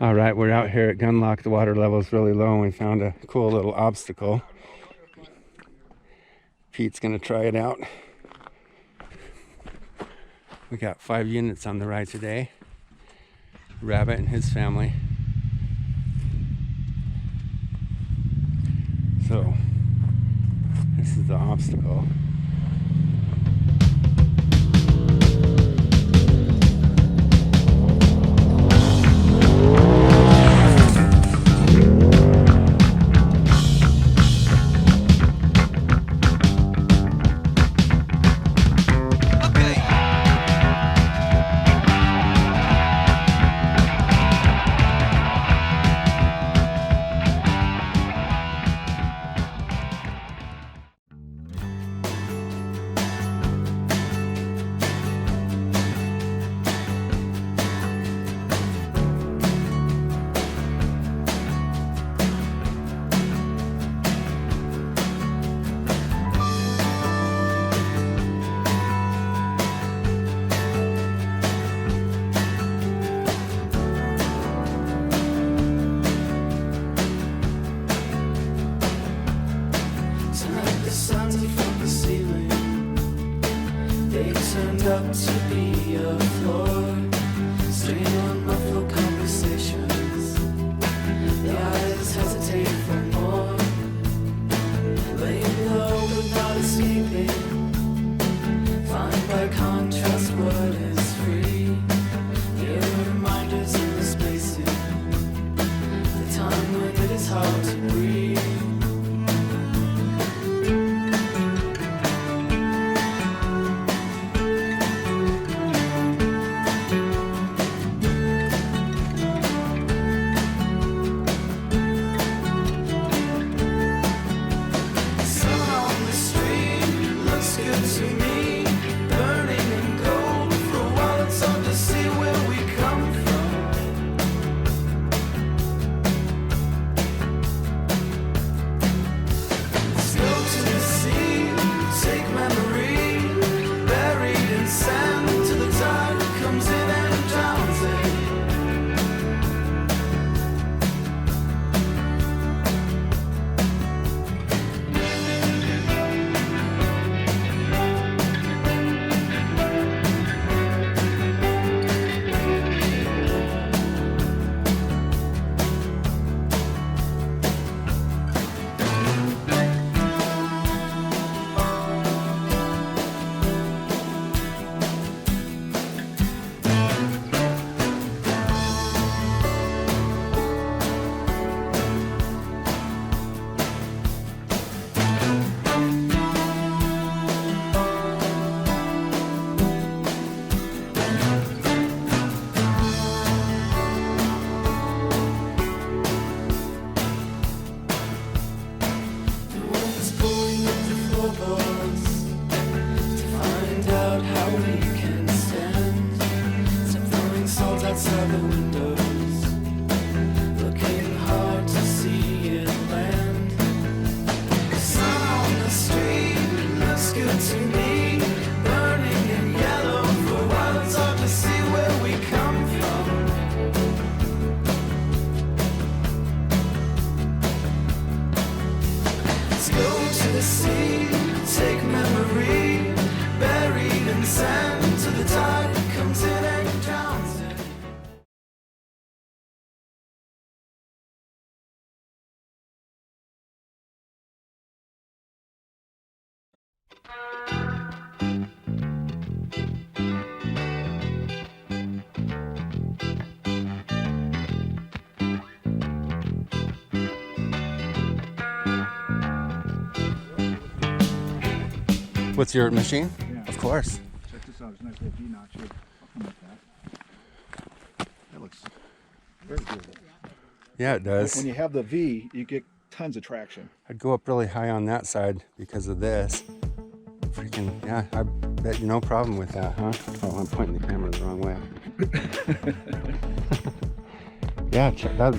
All right, we're out here at Gunlock. The water level is really low and we found a cool little obstacle. Pete's gonna try it out. We got 5 units on the ride today. Rabbit and his family. So, this is the obstacle. Up to be a floor, strain on muffled conversations. The eyes hesitate for more, laying low but not escaping. Find by contrast what is free. Here are reminders in the spacing, the time when it is hard to breathe. Outside the windows, looking hard to see it land. The sun on the street looks good to me, burning in yellow. For a while it's hard to see where we come from. Let's go to the sea, take memory, buried in sand, till the tide comes in and drowns it. What's your machine? Yeah. Of course. Check this out. It's a nice little V-notch here. I'll come with that. That looks very good. Yeah, it does. When you have the V, you get tons of traction. I'd go up really high on that side because of this. Freaking, yeah, I bet you no problem with that, huh? Oh, I'm pointing the camera the wrong way. Yeah, check that.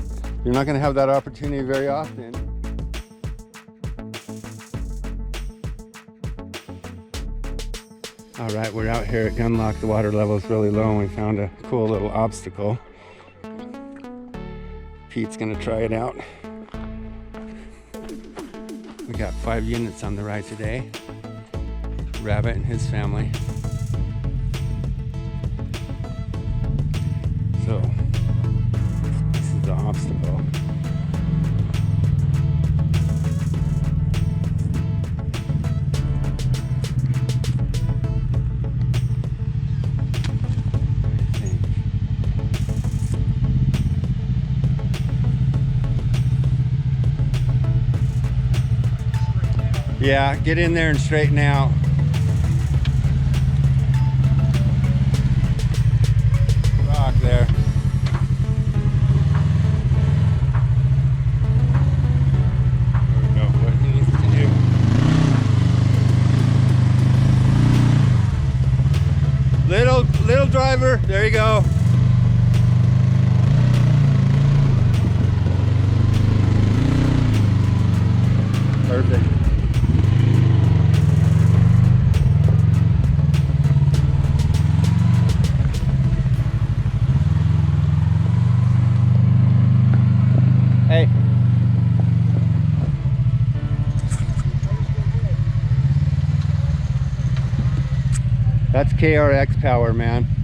You're not going to have that opportunity very often. All right, we're out here at Gunlock. The water level is really low and we found a cool little obstacle. Pete's gonna try it out. We got 5 units on the ride today. Rabbit and his family. So this is the obstacle. Yeah, get in there and straighten out. Rock there. There we go. What he needs to do. Little driver. There you go. Perfect. Hey. That's KRX power, man.